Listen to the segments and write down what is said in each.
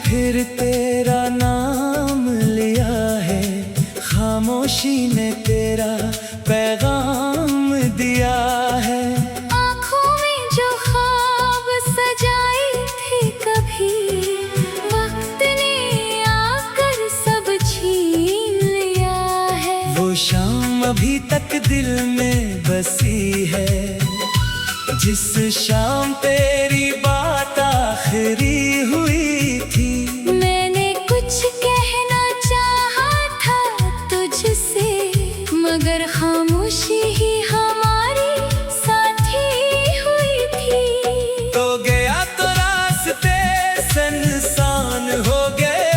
फिर तेरा नाम लिया है, खामोशी ने तेरा पैगाम दिया है। आँखों में जो ख्वाब सजाए थे कभी, वक्त ने आकर सब छीन लिया है। वो शाम अभी तक दिल में बसी है, जिस शाम तेरी बात आखिरी हुई थी। मैंने कुछ कहना चाहा था तुझसे, मगर खामोशी ही हमारी साथी हुई थी। तो गया तो रास्ते सुनसान हो गए,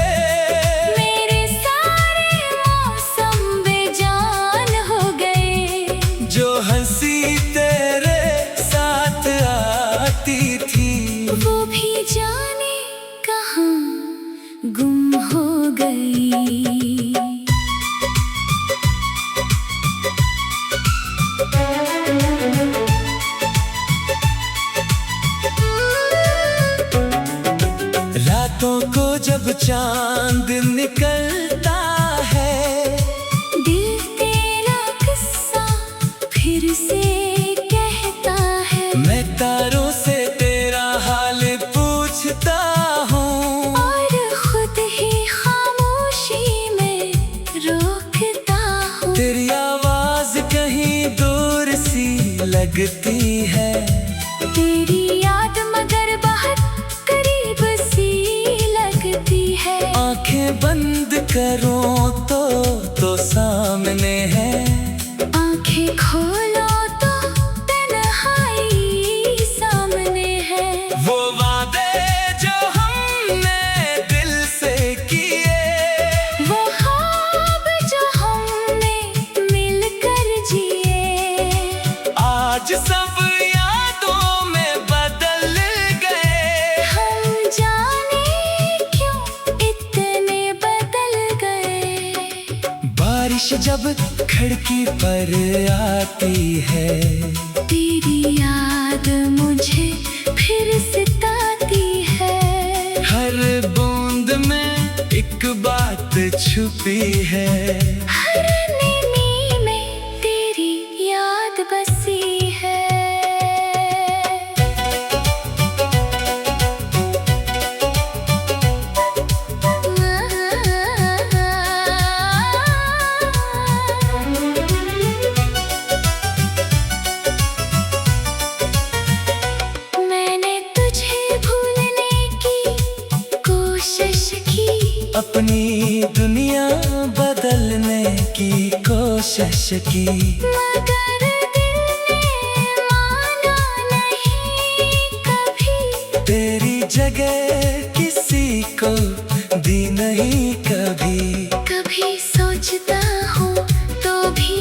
मेरे सारे मौसम बेजान हो गए। जो हंसी तेरे साथ आती थी, वो भी जाने कहाँ गुम हो गई। रातों को जब चांद निकलता है, दिल तेरा किस्सा फिर से कहता है। मैं तारों से तेरा हाल पूछता हूँ, और खुद ही खामोशी में रोकता हूँ। तेरी आवाज कहीं दूर सी लगती है, तेरी याद मगर बहुत करीब सी लगती है। आंखें बंद करूं तो सामने है, आंखें खोलो तो तन्हाई सामने है। वो वादे जो हमने दिल से किए, वो ख्वाब जो हमने मिलकर जिए, आज सब यादों में बदल गए। हम जाने क्यों इतने बदल गए। बारिश जब खिड़की पर आती है, तेरी याद मुझे फिर सताती है। हर बूंद में एक बात छुपी है, हर नींद में तेरी याद बसी है। मैंने तुझे भूलने की कोशिश की, अपनी दुनिया बदलने की कोशिश की। मगर दिल ने माना नहीं कभी, तेरी जगह किसी को दी नहीं कभी। कभी सोचता हूँ तो भी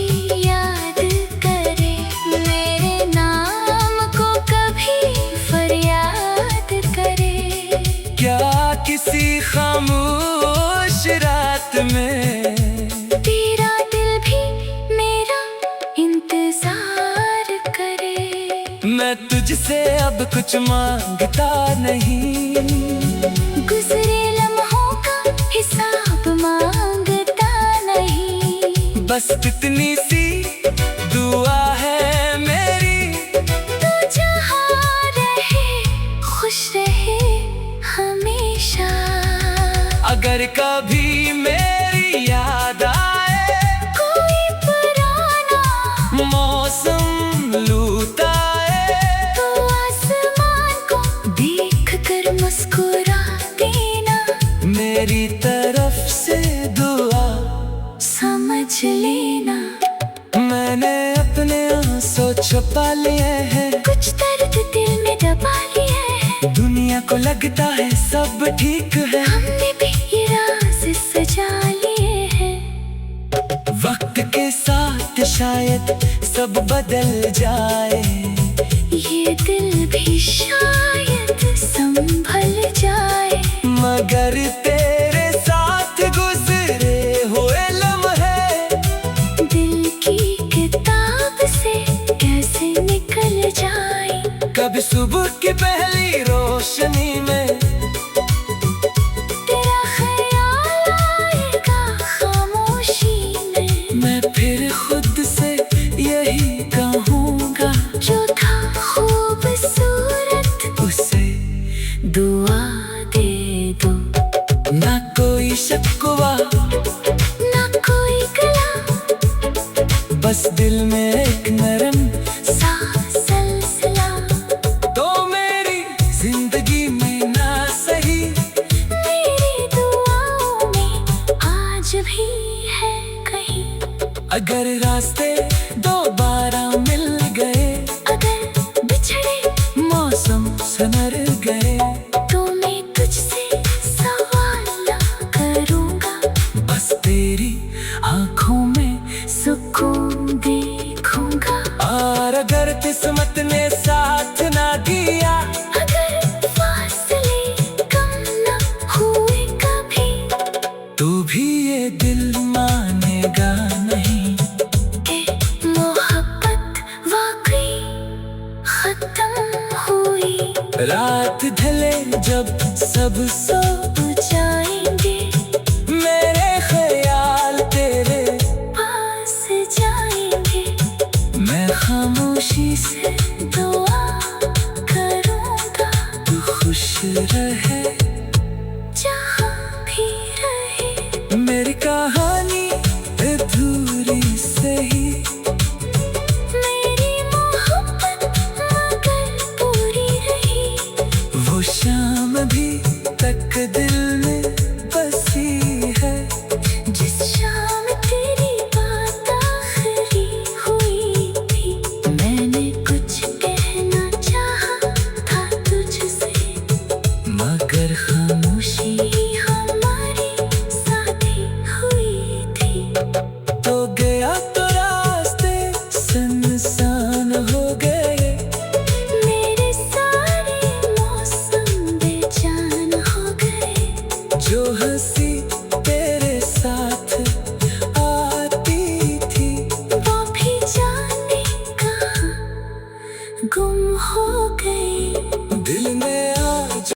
याद करे, मेरे नाम को कभी फरियाद करे। क्या किसी खामोश रात में तेरा दिल भी मेरा इंतजार करे। मैं तुझसे अब कुछ मांगता नहीं, गुजरे लम्हों का हिसाब मांगता नहीं। बस इतनी सी दुआ है मेरी, तू जहाँ रहे खुश रहे हमेशा। अगर कभी मेरी याद आए, कोई पुराना मौसम लुटाए, तो आसमान को देख कर मुस्कुरा देना। मेरी तरफ से दुआ समझ लेना, मैंने अपने आंसू छुपा लिए हैं, कुछ दर्द दिल में दबा लिए हैं। दुनिया को लगता है सब ठीक है। हमने भी ये राज सजा लिए हैं। वक्त के साथ शायद सब बदल जाए, ये दिल भी शायद संभल जाए। मगर तेरे साथ गुजरे हुए लम्हे दिल की किताब से कैसे निकल जाए। कभी सुबह की पहली रोशनी में तेरा ख्याल आएगा खामोशी में। मैं फिर खुद से यही कहूँगा, जो था खूबसूरत उसे दुआ दे दो। ना कोई शिकवा ना कोई गला, बस दिल में एक नरम सा सिलसिला। तो मेरी जिंदगी में ना सही, मेरी दुआओं में आज भी है कहीं। अगर रास्ते दोबारा मिल गए, अगर बिछड़े मौसम संवर गए, तो मैं तुझसे सवाल करूँगा। बस तेरी आँखों में सुकून देखूँगा। और अगर किस्मत ने साथ ना दिया, अगर फासले कम न हुए कभी, तो भी ये दिल मानेगा नहीं कि मोहब्बत वाकई खत्म हुई। रात ढले जब सब सो जाएंगे मेरे ख्याल तेरे पास जाएंगे। मैं खामोशी से दुआ करूँगा, तू खुश रहे, जहाँ भी रहे। मेरी कहानी अधूरी सही, मेरी मोहब्बत मगर पूरी रही। वो शाम भी तक दिल में बसी है, जिस शाम तेरी बात आखिरी हुई थी। मैंने कुछ कहना चाहा था तुझसे, मगर खामोशी हमारी साथी हुई थी। तो गया तो रास्ते सुनसान हो गए, मेरे सारे मौसम बेजान हो गए। जो हंसी तेरे साथ आती थी, वो भी जाने कहाँ गुम हो गई। दिल में आज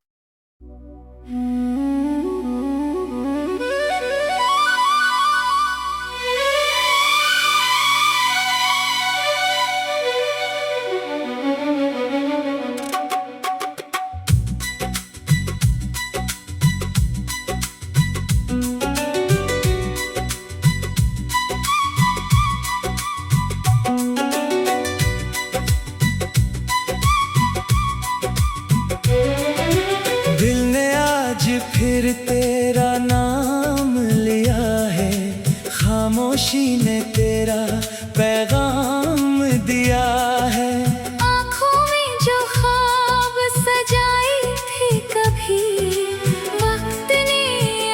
दिल ने आज फिर तेरा नाम लिया है, खामोशी ने तेरा पैगाम दिया है। आँखों में जो ख्वाब सजाई थी कभी, वक्त ने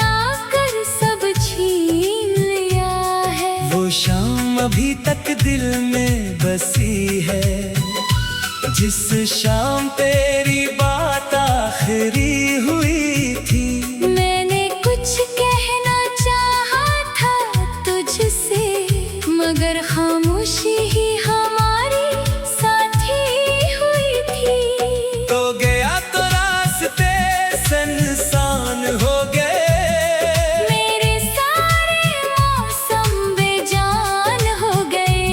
आकर सब छीन लिया है। वो शाम अभी तक दिल में बसी है, जिस शाम तेरी बात आखिरी हुई थी। मैंने कुछ कहना चाहा था तुझसे, मगर खामोशी ही हमारी साथी हुई थी। तो गया तो रास्ते सुनसान हो गए, मेरे सारे मौसम बेजान हो गए।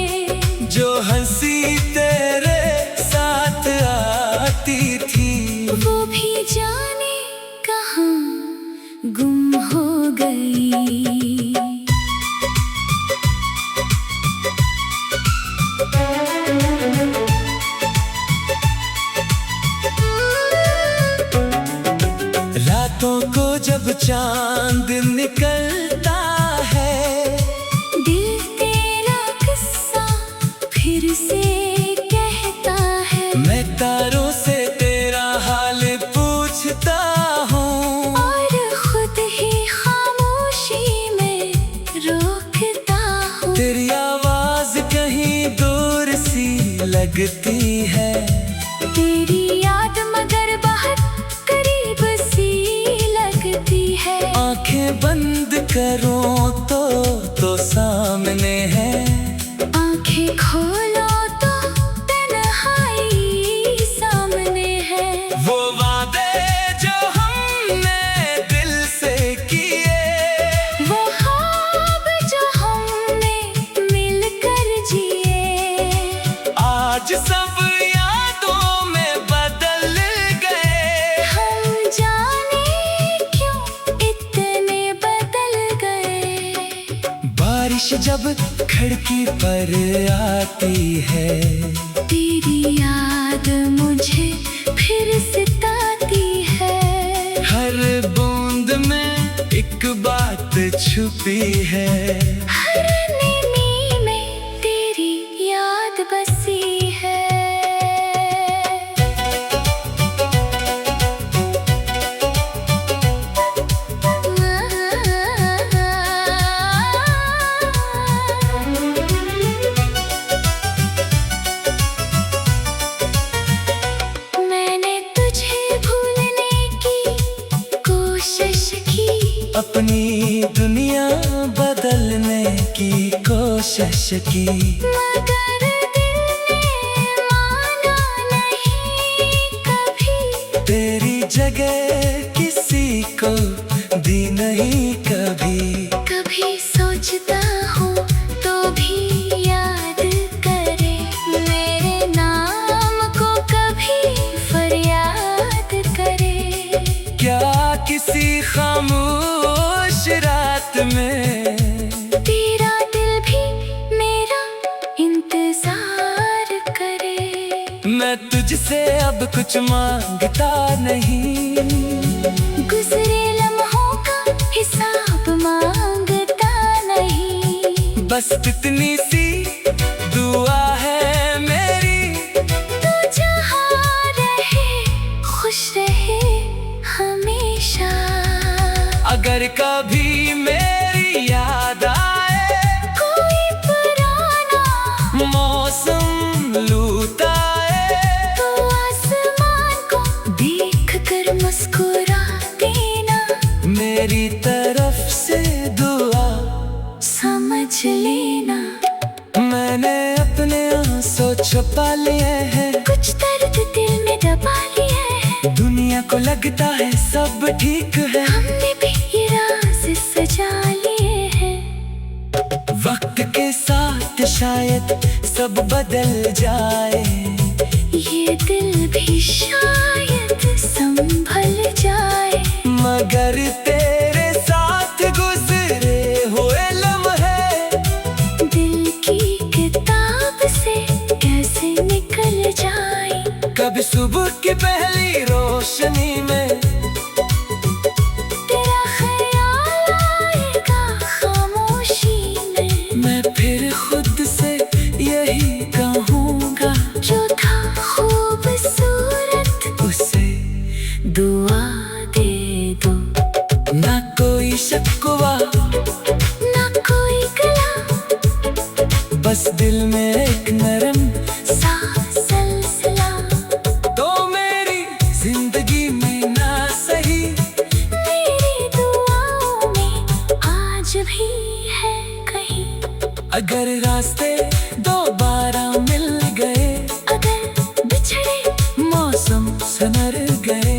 जो हंसी तेरे साथ आती थी, वो भी जाने कहाँ गुम हो गई। रातों को जब चांद निकलता है, दिल तेरा किस्सा फिर से कहता है। मैं तारों से तेरा हाल पूछता लगती है। तेरी याद मगर बहुत करीब सी लगती है। आंखें बंद करूं तो सामने है। आंखें खोलो तो तन्हाई सामने है। वो वादे जो हमने दिल से किए, वो ख्वाब जो हमने मिलकर जिए, आज सब यादों में बदल गए। हम जाने क्यों इतने बदल गए। बारिश जब खिड़की पर आती है, तेरी याद मुझे फिर सताती है। हर बूंद में एक बात छुपी है। हर नींद में तेरी याद बसी है। मैंने तुझे भूलने की कोशिश की, अपनी दुनिया बदलने की कोशिश की, मगर दिल ने माना नहीं कभी। तेरी जगह किसी को दी नहीं कभी। कभी सोचता हूँ तो भी याद करे, मेरे नाम को कभी फरियाद करे। क्या किसी खामोश रात में तेरा दिल भी मेरा इंतजार करे। मैं तुझसे अब कुछ मांगता नहीं, गुजरे लम्हों का हिसाब मांगता नहीं। बस इतनी सी दुआ है मेरी, तू जहाँ रहे खुश रहे हमेशा। अगर कभी मेरी याद आए, कोई पुराना मौसम लुटाए, तो आसमान को देख कर मुस्कुरा देना। मेरी तरफ से दुआ समझ लेना। मैंने अपने आंसू छुपा लिए हैं, कुछ दर्द दिल में दबा लिए हैं। दुनिया को लगता है सब ठीक है। हमने भी ये राज सजा लिए हैं। वक्त के साथ शायद सब बदल जाए, ये दिल भी शायद संभल जाए। मगर तेरे साथ गुजरे हुए लम्हे दिल की किताब से कैसे निकल जाए। कभी सुबह की पहली रोशनी में तेरा ख्याल आएगा खामोशी में। मैं फिर खुद से यही कहूँगा, जो था खूबसूरत उसे दुआ दे दो। ना कोई शिकवा, ना कोई गला, बस दिल में एक नरम सा सिलसिला। तो मेरी जिंदगी में ना सही, मेरी दुआओं में आज भी है कहीं। अगर रास्ते दोबारा मिल गए, अगर बिछड़े मौसम संवर गए,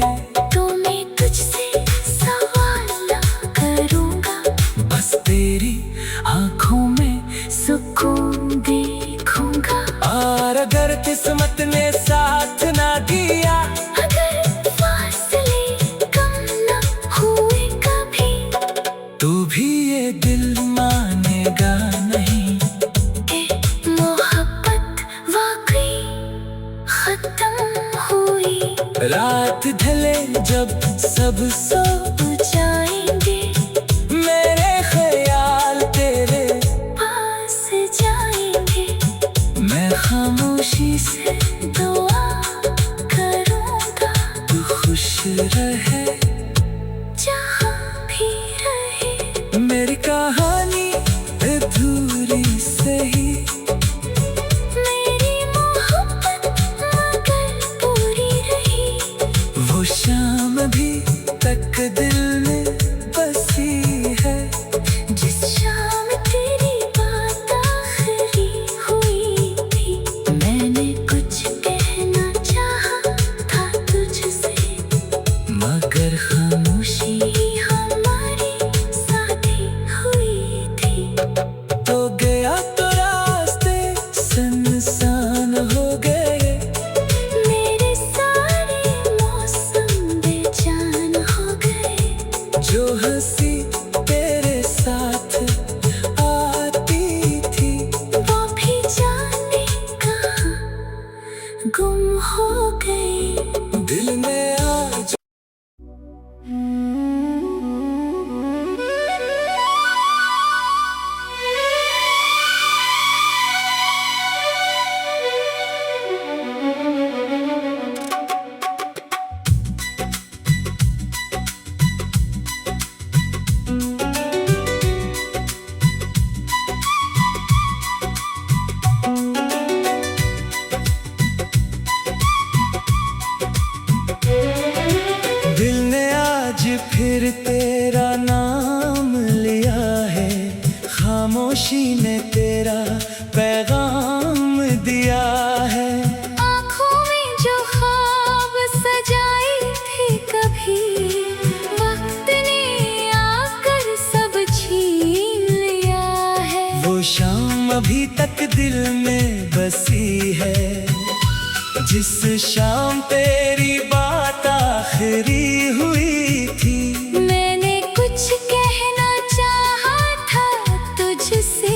तो मैं तुझसे सवाल ना करूँगा। बस तेरी आंखों में सुकून देखूंगा। और अगर किस्मत ने साथ ना दिया, अगर फासले कम न हुए कभी, तो भी ये दिल मानेगा नहीं कि मोहब्बत वाकई खत्म हुई। रात ढले जब सब सो जाएंगे, मेरे ख्याल तेरे पास जाएंगे। मैं खामोशी से दुआ करूँगा, तू खुश रहे, जहाँ भी रहे। मेरी कहानी अधूरी सही, मेरी मोहब्बत खामोशी हमारी साथी हुई थी। तो गया तो रास्ते सुनसान हो गए, मेरे सारे मौसम बेजान हो गए। जो हंसी तेरे साथ आती थी वो भी जाने कहाँ गुम हो गई। दिल में आज दिल ने आज फिर तेरा नाम लिया है, खामोशी ने तेरा पैगाम दिया है। आँखों में जो ख्वाब सजाई थी कभी, वक्त ने आकर सब छीन लिया है। वो शाम अभी तक दिल में बसी है, जिस शाम तेरी बात आखिरी हुई थी। मैंने कुछ कहना चाहा था तुझसे,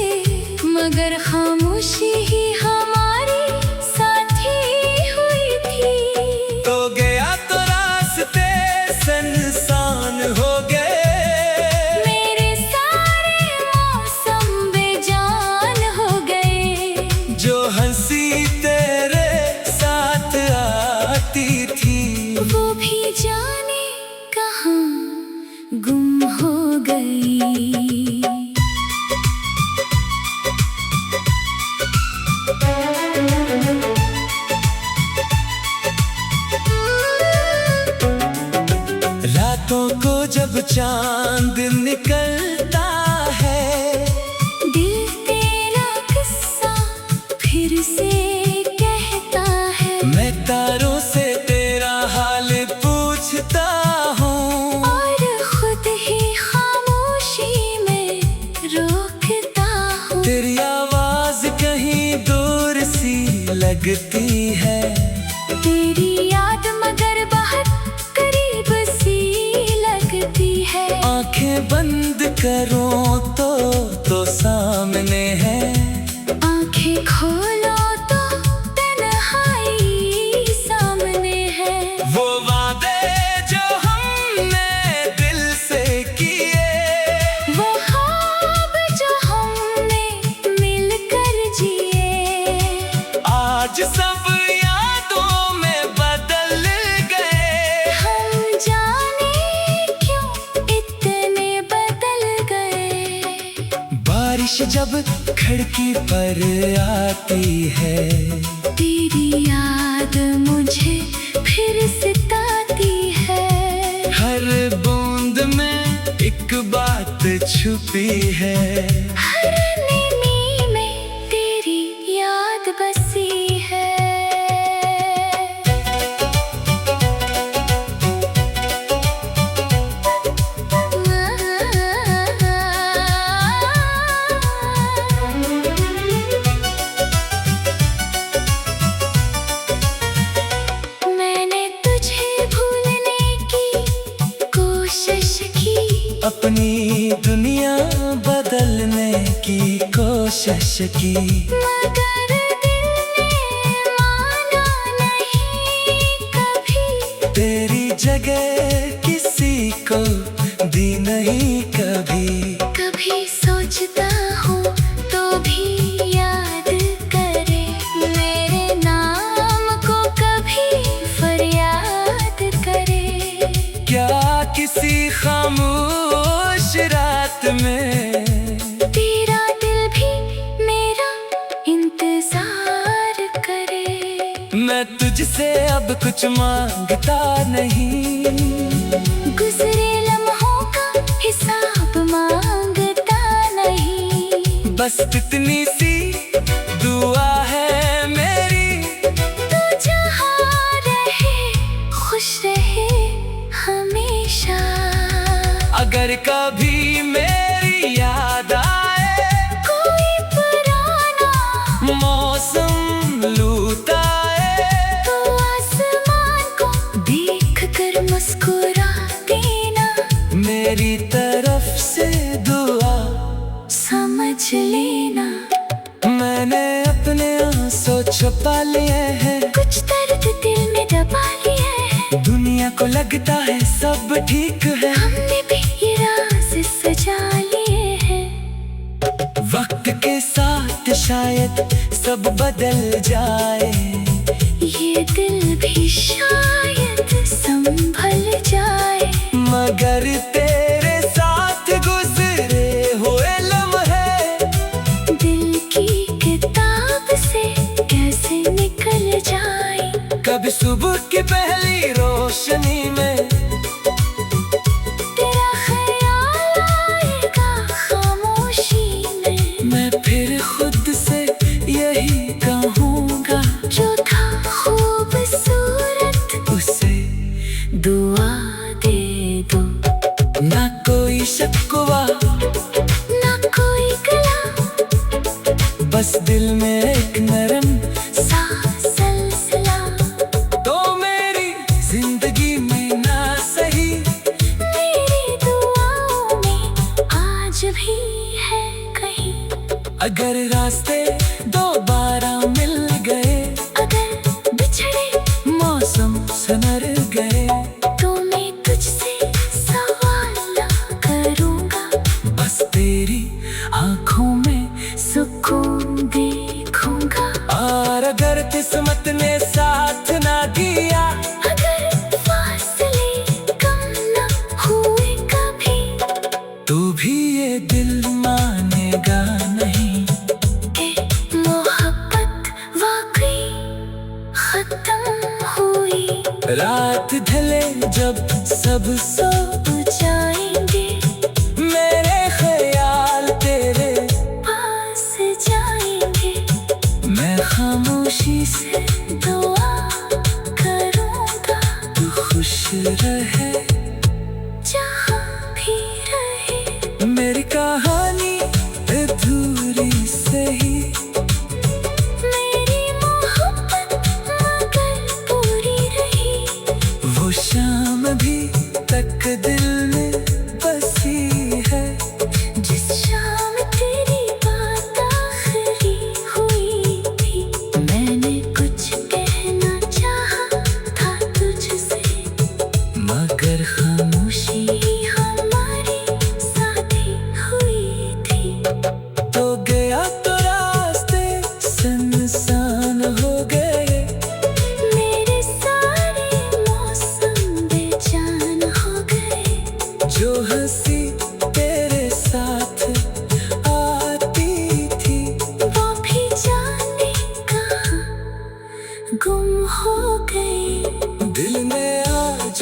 मगर खामोशी ही हमारी साथी हुई थी। तो गया तो रास्ते सुनसान हो गए, मेरे सारे मौसम बेजान हो गए। जो हंसी तेरे साथ आती थी वो भी जाने कहाँ गुम हो गई। रातों को जब चांद निकलता है, दिल तेरा किस्सा फिर से कहता है। मैं तारों से तेरा हाल पूछता हूँ, और खुद ही खामोशी में रोकता हूँ। तेरी आवाज कहीं दूर सी लगती है, तेरी याद मगर बहुत करीब सी लगती है। आंखें बंद करूं तो सामने है, आंखें खोलो तो तन्हाई सामने है। वो वादे जो हमने दिल से किए, वो ख्वाब जो हमने मिलकर जिए, आज सब यादों में बदल गए। हम जाने क्यों इतने बदल गए। बारिश जब खिड़की पर आती है, तेरी याद मुझे फिर सताती है। हर बूंद में एक बात छुपी है। हर नींद में तेरी याद बसी है। मैंने तुझे भूलने की कोशिश की, अपनी दुनिया बदलने की कोशिश की, मगर दिल ने माना नहीं कभी। तेरी जगह किसी को दी नहीं कभी। कभी सोचता हूँ तो भी याद करे, मेरे नाम को कभी फरियाद करे। क्या किसी खामोश रात में तेरा दिल भी मेरा इंतजार करे। मैं तुझसे अब कुछ मांगता नहीं, गुजरे लम्हों का हिसाब मांगता नहीं। बस इतनी सी दुआ है मेरी, तू जहाँ रहे खुश रहे हमेशा। अगर कभी मेरी याद आए कोई पुराना मौसम लुटाए, तो आसमान को देख कर मुस्कुरा देना, मेरी तरफ से दुआ समझ लेना। मैंने अपने आंसू छुपा लिए हैं, कुछ दर्द दिल में दबा लिए हैं, दुनिया को लगता है सब ठीक है, हमने भी ये राज सजा लिए हैं। वक्त के साथ शायद सब बदल जाए, ये दिल भी शायद संभल जाए, मगर तेरे साथ गुजरे हुए लम्हे दिल की किताब से कैसे निकल जाए। कभी सुबह की पहली रोशनी में तेरा ख्याल आएगा खामोशी में, मैं फिर खुद से यही कहूँगा, जो था खूबसूरत उसे दुआ दे दो। ना कोई शिकवा ना कोई गला, बस दिल में एक नरम सा सिलसिला, तो मेरी जिंदगी में ना सही, मेरी दुआओं में आज भी है कहीं। अगर रास्ते दोबारा मिल गए, अगर बिछड़े मौसम संवर गए, तो मैं तुझसे सवाल ना करूँगा, बस तेरी आंखों में सुकून देखूंगा। और अगर किस्मत ने साथ ना दिया, अगर फासले कम न हुए कभी, तो भी ये दिल मानेगा नहीं कि मोहब्बत वाकई खत्म हुई। रात ढले जब सब सो जाएंगे मेरे ख्याल तेरे पास जाएंगे, मैं खामोशी से दुआ करूँगा, तू खुश रहे, जहाँ भी रहे। मेरी कहानी अधूरी सही, मेरी मोहब्बत मगर पूरी रही, वो शाम भी तक दिल में बसी है, जिस शाम तेरी बात आखिरी हुई थी। मैंने कुछ कहना चाहा था तुझसे, मगर खामोशी ही हमारी साथी हुई थी। तो गया तो रास्ते सुनसान हो गए, मेरे सारे मौसम बेजान हो गए, जो हंसी तेरे साथ आती थी, वो भी जाने कहाँ गुम हो गए। दिल में आज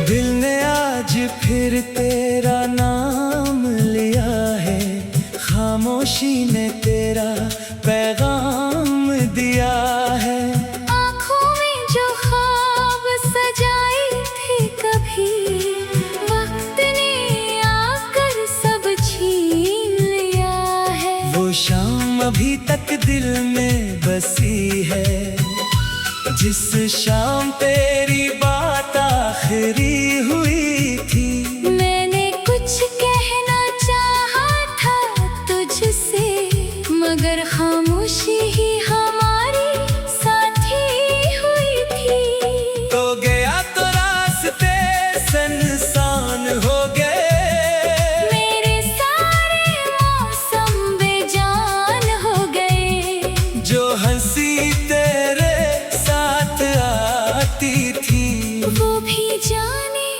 दिल ने आज फिर तेरा नाम लिया है, खामोशी ने तेरा पैगाम दिया है, आँखों में जो ख्वाब सजाए थे कभी, वक्त ने आकर सब छीन लिया है। वो शाम अभी तक दिल में बसी है, जिस शाम तेरी बात आखिरी हुई थी। मैंने कुछ कहना चाहा था तुझसे, मगर खामोशी ही हमारी साथी हुई थी। तो गया तो रास्ते सुनसान हो गए, मेरे सारे मौसम बेजान हो गए, जो हंसी तेरे साथ आती थी, वो भी जाने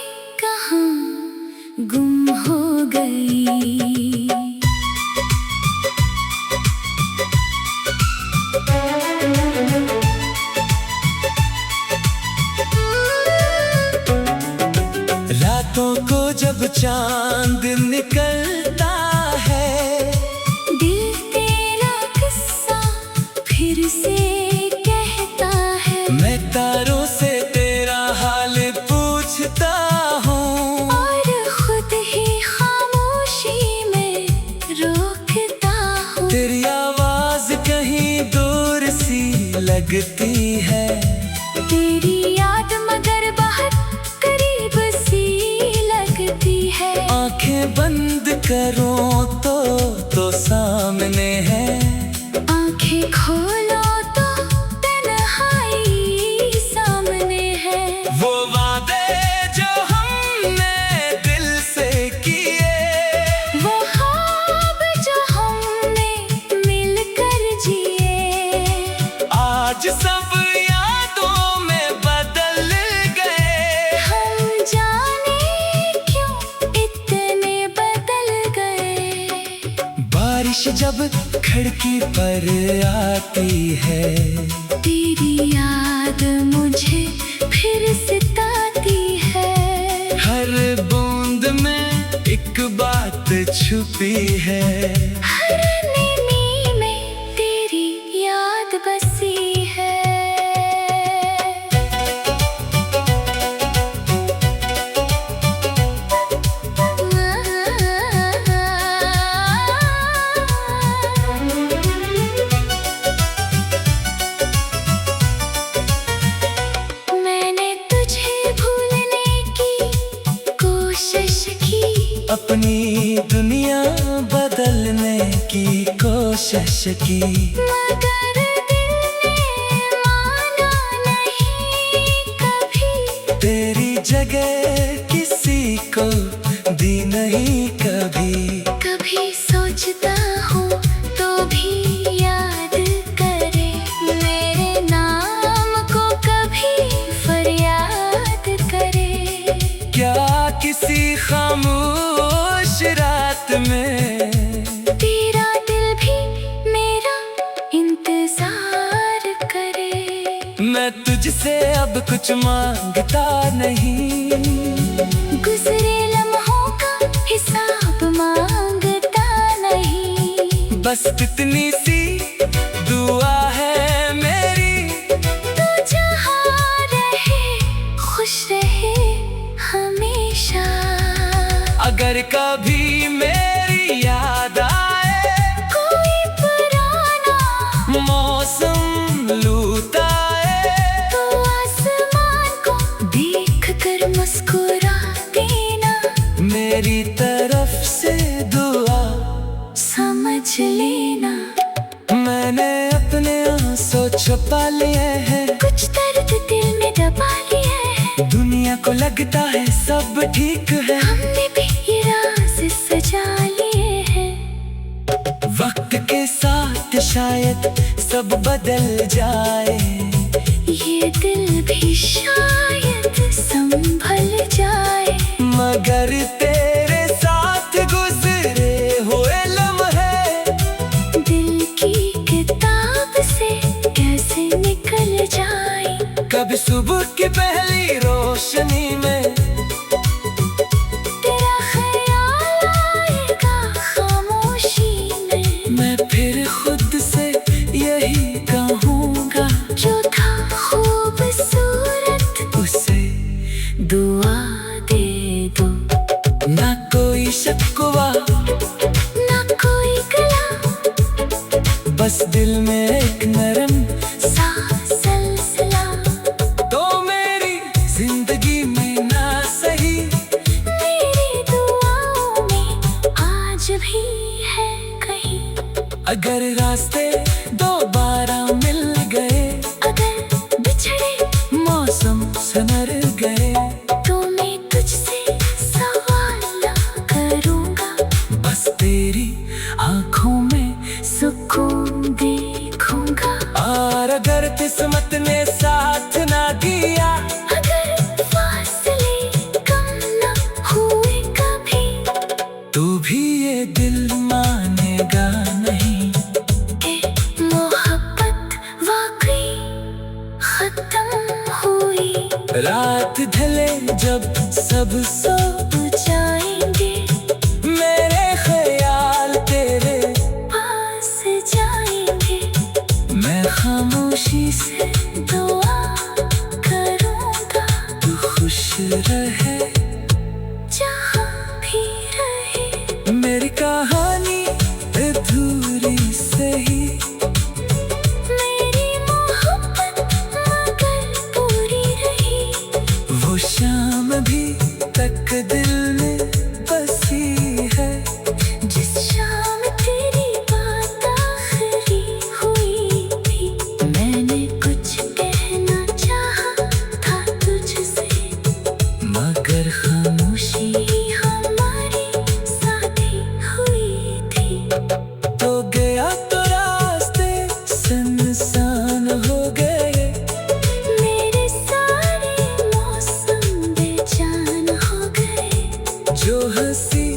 जब चांद निकलता है, दिल तेरा किस्सा फिर से कहता है। मैं तारों से तेरा हाल पूछता हूँ, और खुद ही खामोशी में रोकता हूँ। तेरी आवाज कहीं दूर सी लगती है, तेरी याद मगर बहुत करीब सी लगती है। आंखें बंद करूं तो सामने है, आंखें खोलो तो तन्हाई सामने है। वो वादे जो हमने दिल से किए, वो ख्वाब जो हमने मिलकर जिए, आज सब यादों में बदल गए। हम जाने क्यों इतने बदल गए। बारिश जब खिड़की पर आती है, तेरी याद मुझे फिर सताती है। हर बूंद में एक बात छुपी है, हर नींद में तेरी याद बसी है। मैंने तुझे भूलने की कोशिश की, अपनी दुनिया बदलने की कोशिश की, मगर दिल ने माना नहीं कभी। तेरी जगह किसी को दी नहीं कभी। कभी सोचता हूँ तो भी याद करे, मेरे नाम को कभी फरियाद करे। क्या किसी खामोश रात में तेरा दिल भी मेरा इंतजार करे। मैं तुझसे अब कुछ मांगता नहीं, गुजरे लम्हों का हिसाब मांगता नहीं। बस इतनी सी दुआ है मेरी, तू जहाँ रहे खुश रहे हमेशा। अगर कभी मेरी याद आए, कोई पुराना मौसम लूटाए, तो आसमान को देख कर मुस्कुरा देना। मेरी तरफ से दुआ समझ लेना, मैंने अपने आंसू छुपा लिए हैं, कुछ दर्द दिल में दबा लिए हैं। दुनिया को लगता है सब ठीक है, हमने भी ये राज सजा लिए हैं। वक्त के साथ शायद सब बदल जाए, ये दिल भी शायद संभल जाए। मगर तेरे साथ गुजरे हुए लम्हे दिल की किताब से कैसे निकल जाए। कभी सुबह की पहली रोशनी में तेरा ख्याल आएगा खामोशी में। मैं फिर खुद से यही कहूँगा, जो था खूबसूरत उसे दुआ दे दो। ना कोई शिकवा, ना कोई गला, बस दिल में एक नरम सा सिलसिला। तो मेरी जिंदगी में ना सही, मेरी दुआओं में आज भी है कहीं। अगर रास्ते दोबारा मिल गए, अगर बिछड़े मौसम संवर गए, तो मैं तुझसे सवाल करूँगा। बस तेरी आंखों में सुकून देखूंगा। और अगर किस्मत ने साथ ना दिया, अगर फासले कम न हुए कभी, तू भी ये दिल मानेगा नहीं कि मोहब्बत वाकई खत्म हुई। रात ढले जब सब सो जाए एक दिल में बसी है। जिस शाम तेरी बात आखिरी हुई थी, मैंने कुछ कहना चाहा था तुझसे, मगर खामोशी हमारी साथी हुई थी। तो गया तो रास्ते सुनसान हो गए, मेरे सारे मौसम बेजान हो गए। जो हंसी